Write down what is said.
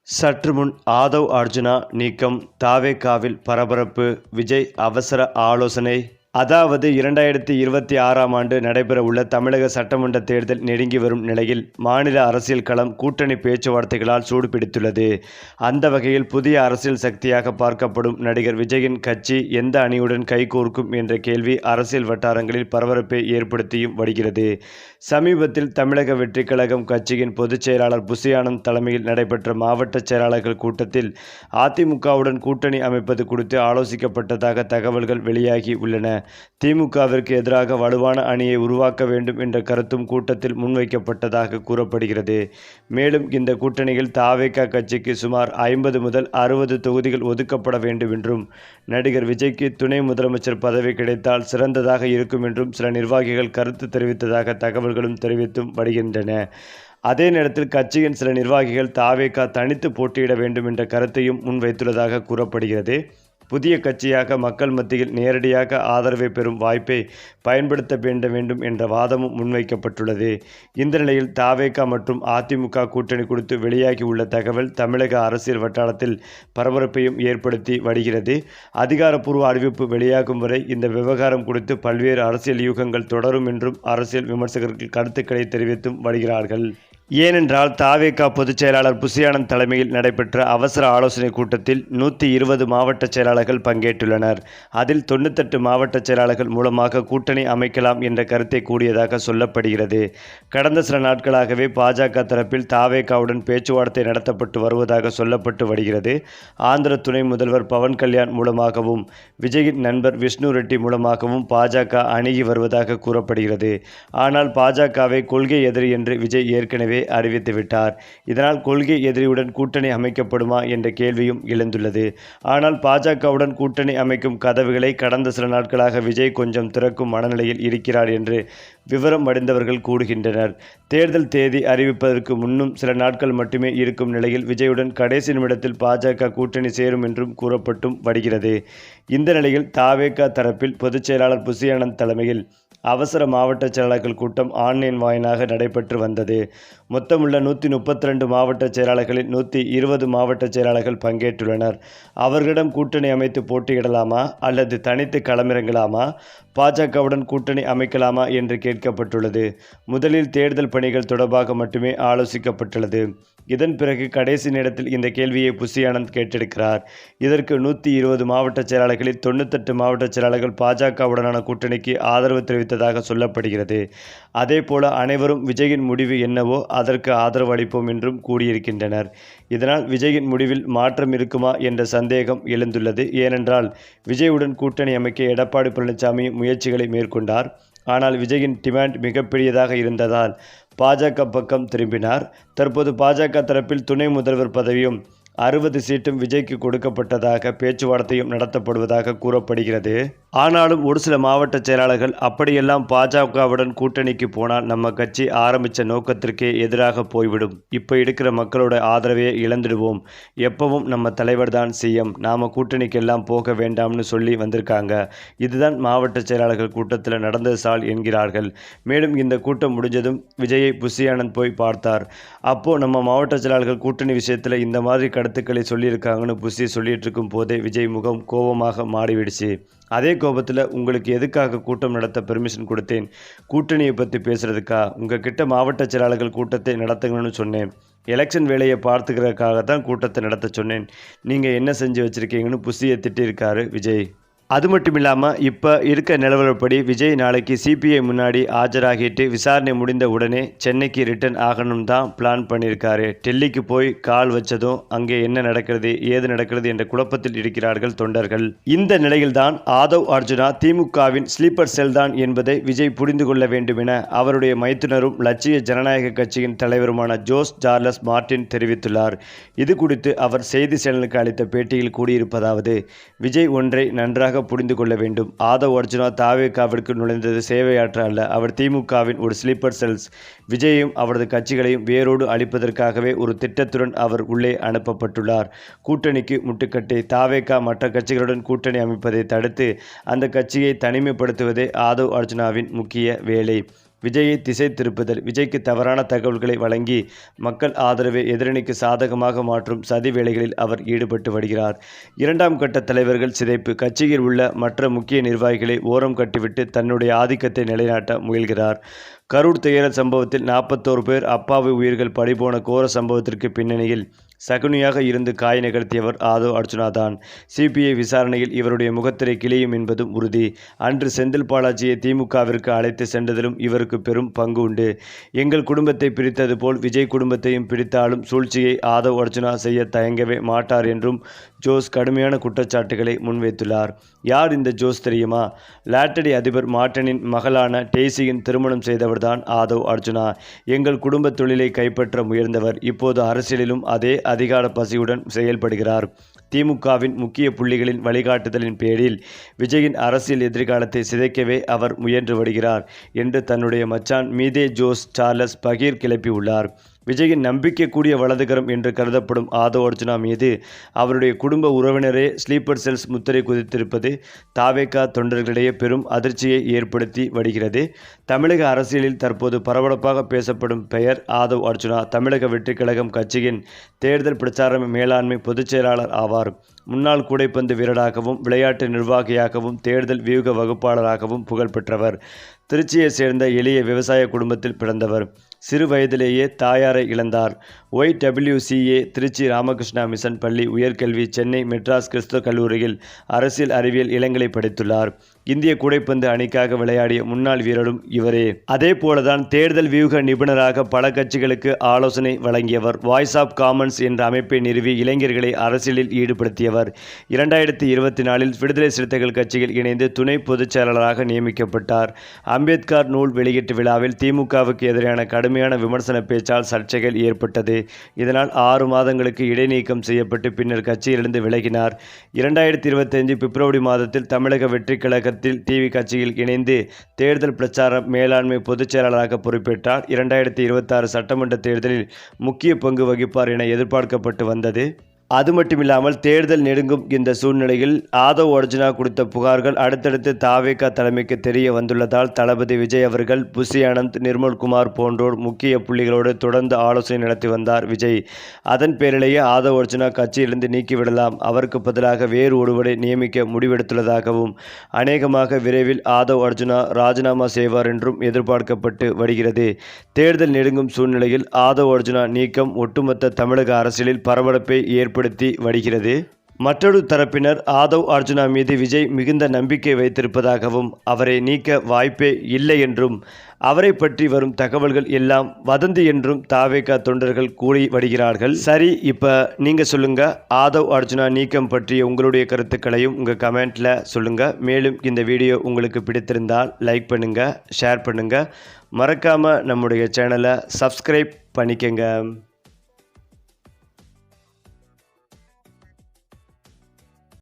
சற்று முன் ஆதவ் அர்ஜுனா நீக்கம், தாவேகாவில் பரபரப்பு, விஜய் அவசர ஆலோசனை. அதாவது 2026ஆம் ஆண்டு நடைபெறவுள்ள தமிழக சட்டமன்ற தேர்தல் நெருங்கி வரும் நிலையில் மாநில அரசியல் களம் கூட்டணி பேச்சுவார்த்தைகளால் சூடுபிடித்துள்ளது. அந்த வகையில் புதிய அரசியல் சக்தியாக பார்க்கப்படும் நடிகர் விஜயின் கட்சி எந்த அணியுடன் கைகோர்க்கும் என்ற கேள்வி அரசியல் வட்டாரங்களில் பரபரப்பை ஏற்படுத்தியும் வருகிறது. சமீபத்தில் தமிழக வெற்றிக் கழகம் கட்சியின் பொதுச் செயலாளர் புசி ஆனந்த் தலைமையில் நடைபெற்ற மாவட்ட செயலாளர்கள் கூட்டத்தில் அதிமுகவுடன் கூட்டணி அமைப்பது குறித்து ஆலோசிக்கப்பட்டதாக தகவல்கள் வெளியாகி உள்ளன. திமுகவிற்கு எதிராக வலுவான அணியை உருவாக்க வேண்டும் என்ற கருத்தும் கூட்டத்தில் முன்வைக்கப்பட்டதாக கூறப்படுகிறது. மேலும் இந்த கூட்டணியில் தாவேகா கட்சிக்கு சுமார் 50 முதல் 60 தொகுதிகள் ஒதுக்கப்பட வேண்டும் என்றும், நடிகர் விஜய்க்கு துணை முதலமைச்சர் பதவி கிடைத்தால் சிறந்ததாக இருக்கும் என்றும் சில நிர்வாகிகள் கருத்து தெரிவித்ததாக தகவல்களும் தெரிவித்தும் வருகின்றன. அதே நேரத்தில் கட்சியின் சில நிர்வாகிகள் தாவேகா தனித்து போட்டியிட வேண்டும் என்ற கருத்தையும் முன்வைத்துள்ளதாக கூறப்படுகிறது. புதிய கட்சியாக மக்கள் மத்தியில் நேரடியாக ஆதரவை பெறும் வாய்ப்பை பயன்படுத்த வேண்டும் என்ற வாதமும் முன்வைக்கப்பட்டுள்ளது. இந்த நிலையில் தாவேகா மற்றும் அதிமுக கூட்டணி குறித்து வெளியாகியுள்ள தகவல் தமிழக அரசியல் வட்டாரத்தில் பரபரப்பையும் ஏற்படுத்தி வருகிறது. அதிகாரப்பூர்வ அறிவிப்பு வெளியாகும் வரை இந்த விவகாரம் குறித்து பல்வேறு அரசியல் யூகங்கள் தொடரும் என்றும் அரசியல் விமர்சகர்கள் கருத்துக்களை தெரிவித்தும் வருகிறார்கள். ஏனென்றால் தாவேகா பொதுச் செயலாளர் புசி ஆனந்த் தலைமையில் நடைபெற்ற அவசர ஆலோசனை கூட்டத்தில் 120 மாவட்ட செயலாளர்கள் பங்கேற்றுள்ளனர். அதில் 98 மாவட்ட செயலாளர்கள் மூலமாக கூட்டணி அமைக்கலாம் என்ற கருத்தை கூறியதாக சொல்லப்படுகிறது. கடந்த சில நாட்களாகவே பாஜக தரப்பில் தாவேகாவுடன் பேச்சுவார்த்தை நடத்தப்பட்டு வருவதாக சொல்லப்பட்டு வருகிறது. ஆந்திர துணை முதல்வர் பவன் கல்யாண் மூலமாகவும் விஜயின் நண்பர் விஷ்ணு ரெட்டி மூலமாகவும் பாஜக அணுகி வருவதாக கூறப்படுகிறது. ஆனால் பாஜகவை கொள்கை எதிரி என்று விஜய் ஏற்கனவே அறிவித்துவிட்டார். இதனால் கொள்கை எதிரியுடன் கூட்டணி அமைக்கப்படுமா என்ற கேள்வியும் எழுந்துள்ளது. ஆனால் பாஜகவுடன் கூட்டணி அமைக்கும் கதவுகளை கடந்த சில நாட்களாக விஜய் கொஞ்சம் திறக்கும் மனநிலையில் இருக்கிறார் என்று விவரம் அறிந்தவர்கள் கூறுகின்றனர். தேர்தல் தேதி அறிவிப்பதற்கு முன்னும் சில நாட்கள் மட்டுமே இருக்கும் நிலையில் விஜயுடன் கடைசி நிமிடத்தில் பாஜக கூட்டணி சேரும் என்றும் கூறப்பட்டும் வருகிறது. இந்த நிலையில் தாவேகா தரப்பில் பொதுச் செயலாளர் புசி ஆனந்த் தலைமையில் அவசர மாவட்ட செயலாளர்கள் கூட்டம் ஆன்லைன் வாயிலாக நடைபெற்று வந்தது. மொத்தமுள்ள 132 மாவட்ட செயலாளர்களில் 120 மாவட்ட செயலாளர்கள் பங்கேற்றுள்ளனர். அவர்களிடம் கூட்டணி அமைத்து போட்டியிடலாமா அல்லது தனித்து களமிறங்கலாமா, பாஜகவுடன் கூட்டணி அமைக்கலாமா என்று கேட்கப்பட்டுள்ளது. முதலில் தேர்தல் பணிகள் தொடர்பாக மட்டுமே ஆலோசிக்கப்பட்டுள்ளது. இதன் பிறகு கடைசி நேரத்தில் இந்த கேள்வியை புசி ஆனந்த் கேட்டிருக்கிறார். இதற்கு 120 மாவட்ட செயலாளர்களில் 98 மாவட்ட செயலாளர்கள் பாஜகவுடனான கூட்டணிக்கு ஆதரவு தெரிவித்ததாக சொல்லப்படுகிறது. அதேபோல அனைவரும் விஜயின் முடிவு என்னவோ அதற்கு ஆதரவு அளிப்போம் என்றும் கூறியிருக்கின்றனர். இதனால் விஜயின் முடிவில் மாற்றம் இருக்குமா என்ற சந்தேகம் எழுந்துள்ளது. ஏனென்றால் விஜயுடன் கூட்டணி அமைக்க எடப்பாடி பழனிசாமி முயற்சிகளை மேற்கொண்டார். ஆனால் விஜயின் டிமாண்ட் மிகப்பெரியதாக இருந்ததால் பாஜக பக்கம் திரும்பினார். தற்போது பாஜக தரப்பில் துணை முதல்வர் பதவியும் 60 சீட்டும் விஜய்க்கு கொடுக்கப்பட்டதாக பேச்சுவார்த்தையும் நடத்தப்படுவதாக கூறப்படுகிறது. ஆனாலும் ஒரு சில மாவட்ட செயலாளர்கள் அப்படியெல்லாம் பாஜகவுடன் கூட்டணிக்கு போனால் நம்ம கட்சி ஆரம்பித்த நோக்கத்திற்கே எதிராக போய்விடும், இப்போ இருக்கிற மக்களோட ஆதரவையே இழந்துடுவோம், எப்பவும் நம்ம தலைவர் தான் சிஎம், நாம கூட்டணிக்கெல்லாம் போக வேண்டாம்னு சொல்லி வந்திருக்காங்க. இதுதான் மாவட்ட செயலாளர்கள் கூட்டத்தில் நடந்தது சால் என்கிறார்கள். மேலும் இந்த கூட்டம் முடிஞ்சதும் விஜயை புசி ஆனந்த் போய் பார்த்தார். அப்போ நம்ம மாவட்ட செயலாளர்கள் கூட்டணி விஷயத்தில் இந்த மாதிரி கருத்துக்களை சொல்லியிருக்காங்கன்னு புசி சொல்லிட்டு இருக்கும் போதே விஜய் முகம் கோபமாக மாறிவிடுச்சு. அதே கோபத்தில் உங்களுக்கு எதுக்காக கூட்டம் நடத்த பெர்மிஷன் கொடுத்தேன், கூட்டணியை பற்றி பேசுறதுக்கா, உங்ககிட்ட மாவட்ட செயலாளர்கள் கூட்டத்தை நடத்துங்கன்னு சொன்னேன், எலெக்ஷன் வேலையை பார்த்துக்கிறதுக்காக தான் கூட்டத்தை நடத்த சொன்னேன், நீங்கள் என்ன செஞ்சு வச்சுருக்கீங்கன்னு புசியை திட்டிருக்காரு விஜய். அது மட்டும் இல்லாமல் இப்போ இருக்க நிலவரப்படி விஜய் நாளைக்கு சிபிஐ முன்னாடி ஆஜராகிட்டு விசாரணை முடிந்த உடனே சென்னைக்கு ரிட்டர்ன் ஆகணும் தான் பிளான் பண்ணியிருக்காரு. டெல்லிக்கு போய் கால் வச்சதும் அங்கே என்ன நடக்கிறது ஏது நடக்கிறது என்ற குழப்பத்தில் இருக்கிறார்கள் தொண்டர்கள். இந்த நிலையில்தான் ஆதவ் அர்ஜுனா திமுகவின் ஸ்லீப்பர் செல் தான் என்பதை விஜய் புரிந்து கொள்ள வேண்டும் என அவருடைய மைத்துனரும் லட்சிய ஜனநாயக கட்சியின் தலைவருமான ஜோஸ் சார்லஸ் மார்டின் தெரிவித்துள்ளார். இது குறித்து அவர் செய்தி சேனலுக்கு அளித்த பேட்டியில் கூறியிருப்பதாவது: விஜய் ஒன்றை நன்றாக புரிந்து கொள்ள வேண்டும். ஆதவ் அர்ஜுனா தாவேகாவிற்கு நுழைந்தது சேவையாற்ற அல்ல, அவர் திமுகவின் ஒரு ஸ்லீப்பர் செல்ஸ். விஜயையும் அவரது கட்சிகளையும் வேரோடு அழிப்பதற்காகவே ஒரு திட்டத்துடன் அவர் உள்ளே அனுப்பப்பட்டுள்ளார். கூட்டணிக்கு முட்டுக்கட்டை. தாவேகா மற்ற கட்சிகளுடன் கூட்டணி அமைப்பதை தடுத்து அந்த கட்சியை தனிமைப்படுத்துவதே ஆதவ் அர்ஜுனாவின் முக்கிய வேலை. விஜயை திசை திருப்புதல், விஜய்க்கு தவறான தகவல்களை வழங்கி மக்கள் ஆதரவை எதிரணிக்கு சாதகமாக மாற்றும் சதி வேலைகளில் அவர் ஈடுபட்டு வருகிறார். 2ஆம் கட்ட தலைவர்கள் சிதைப்பு, கட்சியில் உள்ள மற்ற முக்கிய நிர்வாகிகளை ஓரம் கட்டிவிட்டு தன்னுடைய ஆதிக்கத்தை நிலைநாட்ட முயல்கிறார். கரூர் துயர சம்பவத்தில் 41 பேர் அப்பாவி உயிர்கள் பறிபோன கோர சம்பவத்திற்கு பின்னணியில் சகுனியாக இருந்து காய் நகர்த்தியவர் ஆதவ் அர்ஜுனா தான். சிபிஐ விசாரணையில் இவருடைய முகத்திரை கிளியும் என்பதும் உறுதி. அன்று செந்தில் பாலாஜியை திமுகவிற்கு அழைத்து சென்றதிலும் இவருக்கு பெரும் பங்கு உண்டு. எங்கள் குடும்பத்தை பிரித்தது போல் விஜய் குடும்பத்தையும் பிரித்தாலும் சூழ்ச்சியை ஆதவ் அர்ஜுனா செய்ய தயங்கவே மாட்டார் என்றும் ஜோஸ் கடுமையான குற்றச்சாட்டுகளை முன்வைத்துள்ளார். யார் இந்த ஜோஸ் தெரியுமா? லாட்டரி அதிபர் மார்ட்டினின் மகளான டெய்சியின் திருமணம் செய்தவர்தான் ஆதவ் அர்ஜுனா. எங்கள் குடும்ப தொழிலை கைப்பற்ற முயன்றவர். இப்போது அரசியலிலும் அதே அதிகார பசியுடன் செயல்படுகிறார். திமுகவின் முக்கிய புள்ளிகளின் வழிகாட்டுதலின் பேரில் விஜயின் அரசியல் எதிர்காலத்தை சிதைக்கவே அவர் முயன்று வருகிறார் என்று தன்னுடைய மச்சான் மீதே ஜோஸ் சார்லஸ் பகீர் கிளப்பியுள்ளார். விஜயின் நம்பிக்கைக்கூடிய வலதுகரம் என்று கருதப்படும் ஆதவ் அர்ஜுனா மீது அவருடைய குடும்ப உறவினரே ஸ்லீப்பர் செல்ஸ் முத்திரை குதித்திருப்பது தாவேகா தொண்டர்களிடையே பெரும் அதிர்ச்சியை ஏற்படுத்தி வருகிறது. தமிழக அரசியலில் தற்போது பரபரப்பாக பேசப்படும் பெயர் ஆதவ் அர்ஜுனா. தமிழக வெற்றிக் கழகம் கட்சியின் தேர்தல் பிரச்சார மேலாண்மை பொதுச் செயலாளர் ஆவார். முன்னாள் கூடைப்பந்து வீரராகவும் விளையாட்டு நிர்வாகியாகவும் தேர்தல் வியூக வகுப்பாளராகவும் புகழ்பெற்றவர். திருச்சியை சேர்ந்த எளிய விவசாய குடும்பத்தில் பிறந்தவர். சிறு வயதிலேயே தாயாரை இழந்தார். YWCA திருச்சி ராமகிருஷ்ணா மிஷன் பள்ளி உயர்கல்வி, சென்னை மெட்ராஸ் கிறிஸ்துவ கல்லூரியில் அரசியல் அறிவியல் இளங்கலை படித்துள்ளார். இந்திய கூடைப்பந்து அணிக்காக விளையாடிய முன்னாள் வீரரும் இவரே. அதே போலதான் தேர்தல் வியூக நிபுணராக பல கட்சிகளுக்கு ஆலோசனை வழங்கியவர். வாய்ஸ் ஆஃப் காமன்ஸ் என்ற அமைப்பை நிறுவி இளைஞர்களை அரசியலில் ஈடுபடுத்தியவர். 2024இல் விடுதலை சிறுத்தைகள் கட்சியில் இணைந்து துணை பொதுச் செயலாளராக நியமிக்கப்பட்டார். அம்பேத்கர் நூல் வெளியீட்டு விழாவில் திமுகவுக்கு எதிரான கடுமையான விமர்சன பேச்சால் சர்ச்சைகள் ஏற்பட்டது. இதனால் 6 மாதங்களுக்கு இடைநீக்கம் செய்யப்பட்டு பின்னர் கட்சியிலிருந்து விலகினார். 2025 பிப்ரவரி மாதத்தில் தமிழக வெற்றிக் கழகத்தில் டிவி கட்சியில் இணைந்து தேர்தல் பிரச்சார மேலாண்மை பொதுச் செயலாளராக பொறுப்பேற்றார். 2026 சட்டமன்ற தேர்தலில் முக்கிய பங்கு வகிப்பார் என எதிர்பார்க்கப்பட்டு வந்தது. அது மட்டுமில்லாமல் தேர்தல் நெருங்கும் இந்த சூழ்நிலையில் ஆதவ் அர்ஜுனா கொடுத்த புகார்கள் அடுத்தடுத்து தாவேகா தலைமைக்கு தெரிய வந்துள்ளதால் தளபதி விஜய் அவர்கள் புஷி ஆனந்த், நிர்மல்குமார் போன்றோர் முக்கிய புள்ளிகளோடு தொடர்ந்து ஆலோசனை நடத்தி வந்தார் விஜய். அதன் பேரிலேயே ஆதவ் அர்ஜுனா கட்சியிலிருந்து நீக்கிவிடலாம், அவருக்கு பதிலாக வேறு ஒருவரை நியமிக்க முடிவெடுத்துள்ளதாகவும் அநேகமாக விரைவில் ஆதவ் அர்ஜுனா ராஜினாமா செய்வார் என்றும் எதிர்பார்க்கப்பட்டு வருகிறது. தேர்தல் நெருங்கும் சூழ்நிலையில் ஆதவ் அர்ஜுனா நீக்கம் ஒட்டுமொத்த தமிழக அரசியலில் பரபரப்பை ஏற்படுத்தி வருகிறது. மற்றொரு தரப்பினர் ஆதவ் அர்ஜுனா மீது விஜய் மிகுந்த நம்பிக்கை வைத்திருப்பதாகவும் அவரை நீக்க வாய்ப்பே இல்லை என்றும் அவரை பற்றி வரும் தகவல்கள் எல்லாம் வதந்தி என்றும் தாவேகா தொண்டர்கள் கூறி வருகிறார்கள். சரி, இப்போ நீங்கள் சொல்லுங்கள், ஆதவ் அர்ஜுனா நீக்கம் பற்றிய உங்களுடைய கருத்துக்களையும் உங்கள் கமெண்ட்டில் சொல்லுங்கள். மேலும் இந்த வீடியோ உங்களுக்கு பிடித்திருந்தால் லைக் பண்ணுங்கள், ஷேர் பண்ணுங்கள், மறக்காமல் நம்முடைய சேனலை சப்ஸ்கிரைப் பண்ணிக்கங்க.